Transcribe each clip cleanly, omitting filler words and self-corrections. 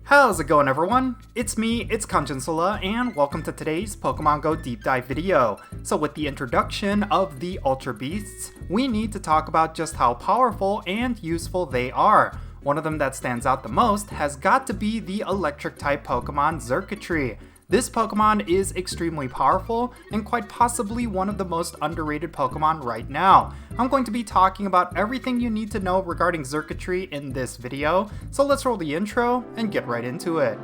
How's it going, everyone? It's me, it's Jinsula, and welcome to today's Pokemon Go deep dive video. So with the introduction of the Ultra Beasts, we need to talk about just how powerful and useful they are. One of them that stands out the most has got to be the Electric Type Pokemon Xurkitree. This Pokemon is extremely powerful and quite possibly one of the most underrated Pokemon right now. I'm going to be talking about everything you need to know regarding Xurkitree in this video, so let's roll the intro and get right into it.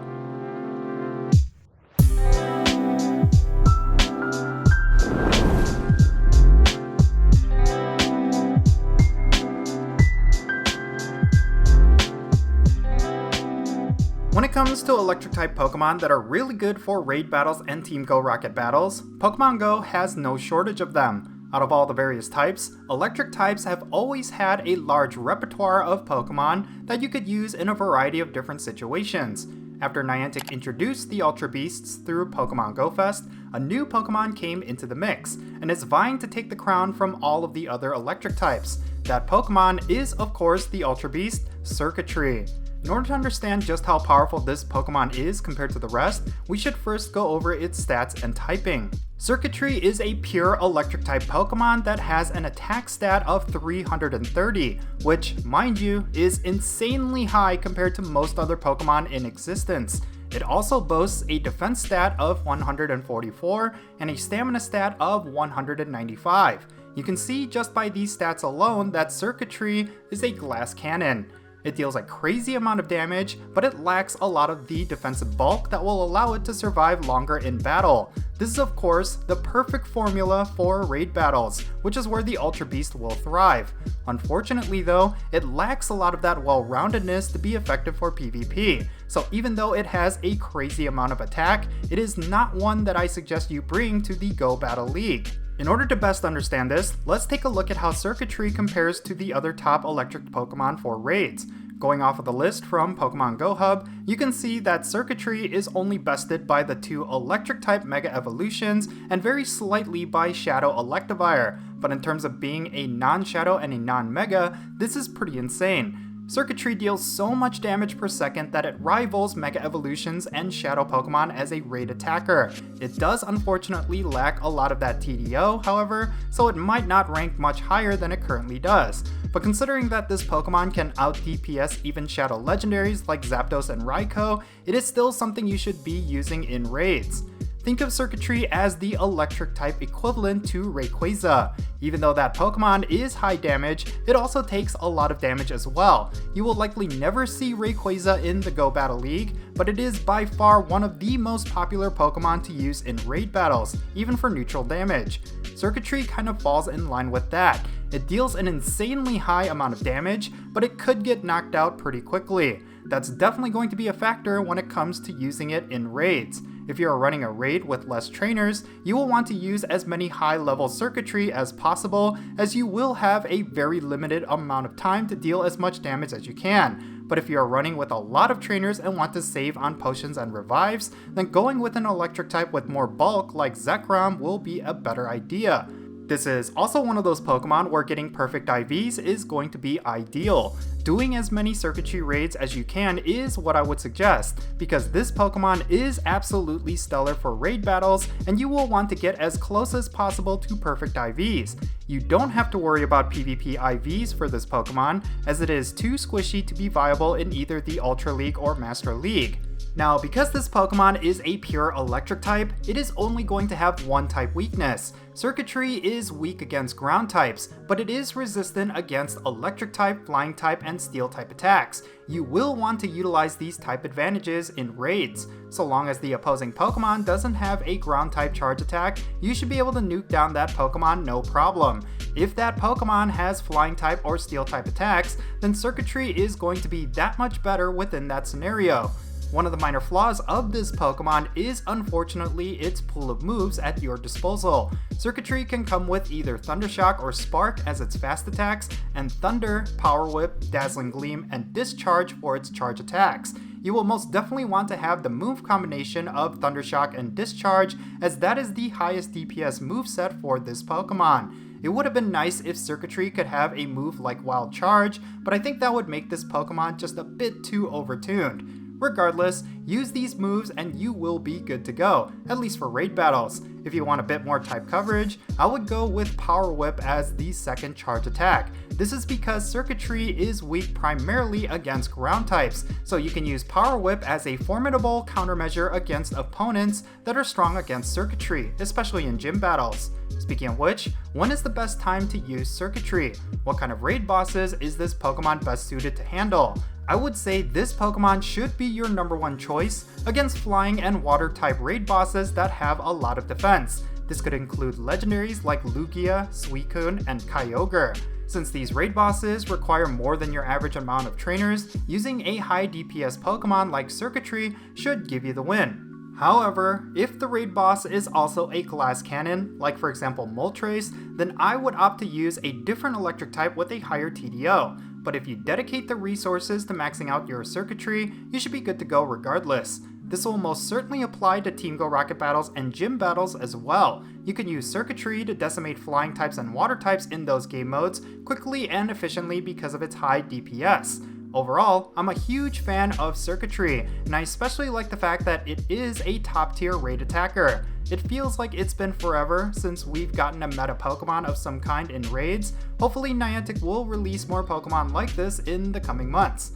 When it comes to Electric-type Pokemon that are really good for raid battles and Team Go Rocket battles, Pokemon Go has no shortage of them. Out of all the various types, Electric types have always had a large repertoire of Pokemon that you could use in a variety of different situations. After Niantic introduced the Ultra Beasts through Pokemon Go Fest, a new Pokemon came into the mix, and is vying to take the crown from all of the other Electric types. That Pokemon is, of course, the Ultra Beast, Xurkitree. In order to understand just how powerful this Pokemon is compared to the rest, we should first go over its stats and typing. Xurkitree is a pure Electric-type Pokemon that has an attack stat of 330, which, mind you, is insanely high compared to most other Pokemon in existence. It also boasts a defense stat of 144 and a stamina stat of 195. You can see just by these stats alone that Xurkitree is a glass cannon. It deals a crazy amount of damage, but it lacks a lot of the defensive bulk that will allow it to survive longer in battle. This is of course the perfect formula for raid battles, which is where the Ultra Beast will thrive. Unfortunately though, it lacks a lot of that well-roundedness to be effective for PvP, so even though it has a crazy amount of attack, it is not one that I suggest you bring to the Go Battle League. In order to best understand this, let's take a look at how Xurkitree compares to the other top electric Pokemon for raids. Going off of the list from Pokemon Go Hub, you can see that Xurkitree is only bested by the two Electric-type Mega Evolutions and very slightly by Shadow Electivire, but in terms of being a non-Shadow and a non-Mega, this is pretty insane. Xurkitree deals so much damage per second that it rivals Mega Evolutions and Shadow Pokemon as a raid attacker. It does unfortunately lack a lot of that TDO, however, so it might not rank much higher than it currently does. But considering that this Pokemon can out-DPS even Shadow Legendaries like Zapdos and Raikou, it is still something you should be using in raids. Think of Xurkitree as the Electric type equivalent to Rayquaza. Even though that Pokemon is high damage, it also takes a lot of damage as well. You will likely never see Rayquaza in the Go Battle League, but it is by far one of the most popular Pokemon to use in raid battles, even for neutral damage. Xurkitree kind of falls in line with that. It deals an insanely high amount of damage, but it could get knocked out pretty quickly. That's definitely going to be a factor when it comes to using it in raids. If you are running a raid with less trainers, you will want to use as many high-level Xurkitree as possible, as you will have a very limited amount of time to deal as much damage as you can. But if you are running with a lot of trainers and want to save on potions and revives, then going with an electric type with more bulk like Zekrom will be a better idea. This is also one of those Pokemon where getting perfect IVs is going to be ideal. Doing as many Xurkitree raids as you can is what I would suggest, because this Pokemon is absolutely stellar for raid battles, and you will want to get as close as possible to perfect IVs. You don't have to worry about PvP IVs for this Pokemon, as it is too squishy to be viable in either the Ultra League or Master League. Now, because this Pokemon is a pure electric type, it is only going to have one type weakness. Xurkitree is weak against ground types, but it is resistant against electric type, flying type, and steel type attacks. You will want to utilize these type advantages in raids. So long as the opposing Pokemon doesn't have a ground type charge attack, you should be able to nuke down that Pokemon no problem. If that Pokemon has flying type or steel type attacks, then Xurkitree is going to be that much better within that scenario. One of the minor flaws of this Pokemon is unfortunately its pool of moves at your disposal. Xurkitree can come with either Thunder Shock or Spark as its fast attacks, and Thunder, Power Whip, Dazzling Gleam, and Discharge for its charge attacks. You will most definitely want to have the move combination of Thunder Shock and Discharge, as that is the highest DPS moveset for this Pokemon. It would have been nice if Xurkitree could have a move like Wild Charge, but I think that would make this Pokemon just a bit too overtuned. Regardless, use these moves and you will be good to go, at least for raid battles. If you want a bit more type coverage, I would go with Power Whip as the second charge attack. This is because Xurkitree is weak primarily against ground types, so you can use Power Whip as a formidable countermeasure against opponents that are strong against Xurkitree, especially in gym battles. Speaking of which, when is the best time to use Xurkitree? What kind of raid bosses is this Pokemon best suited to handle? I would say this Pokemon should be your number one choice against flying and water type raid bosses that have a lot of defense. This could include legendaries like Lugia, Suicune, and Kyogre. Since these raid bosses require more than your average amount of trainers, using a high DPS Pokemon like Xurkitree should give you the win. However, if the raid boss is also a glass cannon, like for example Moltres, then I would opt to use a different electric type with a higher TDO. But if you dedicate the resources to maxing out your Xurkitree, you should be good to go regardless. This will most certainly apply to Team Go Rocket battles and gym battles as well. You can use Xurkitree to decimate flying types and water types in those game modes quickly and efficiently because of its high DPS. Overall, I'm a huge fan of Xurkitree, and I especially like the fact that it is a top tier raid attacker. It feels like it's been forever since we've gotten a meta Pokemon of some kind in raids. Hopefully Niantic will release more Pokemon like this in the coming months.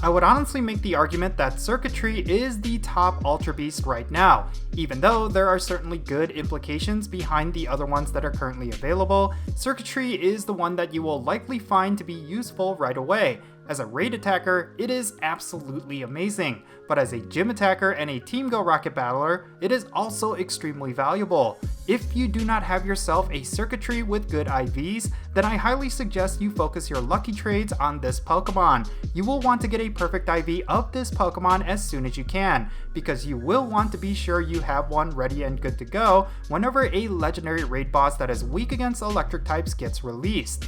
I would honestly make the argument that Xurkitree is the top Ultra Beast right now, even though there are certainly good implications behind the other ones that are currently available. Xurkitree is the one that you will likely find to be useful right away. As a raid attacker, it is absolutely amazing, but as a gym attacker and a Team Go Rocket battler, it is also extremely valuable. If you do not have yourself a Xurkitree with good IVs, then I highly suggest you focus your lucky trades on this Pokemon. You will want to get a perfect IV of this Pokemon as soon as you can, because you will want to be sure you have one ready and good to go whenever a legendary raid boss that is weak against electric types gets released.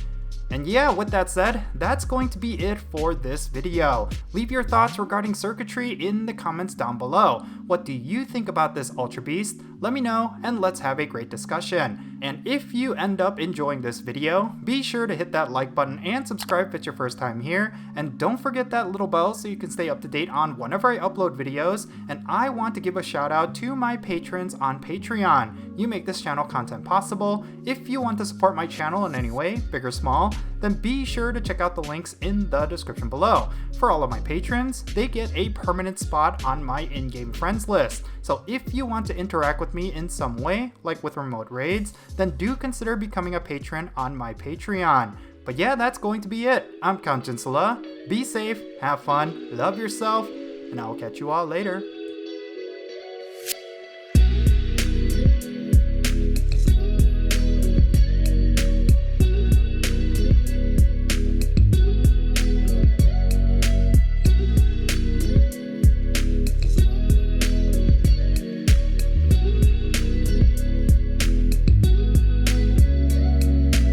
And yeah, with that said, that's going to be it for this video. Leave your thoughts regarding Xurkitree in the comments down below. What do you think about this Ultra Beast? Let me know and let's have a great discussion. And if you end up enjoying this video, be sure to hit that like button and subscribe if it's your first time here. And don't forget that little bell so you can stay up to date on whenever I upload videos. And I want to give a shout out to my patrons on Patreon. You make this channel content possible. If you want to support my channel in any way, big or small, then be sure to check out the links in the description below. For all of my patrons, they get a permanent spot on my in-game friends list. So if you want to interact with me in some way, like with remote raids, then do consider becoming a patron on my Patreon. But yeah, that's going to be it. I'm Count Jinsula. Be safe, have fun, love yourself, and I will catch you all later.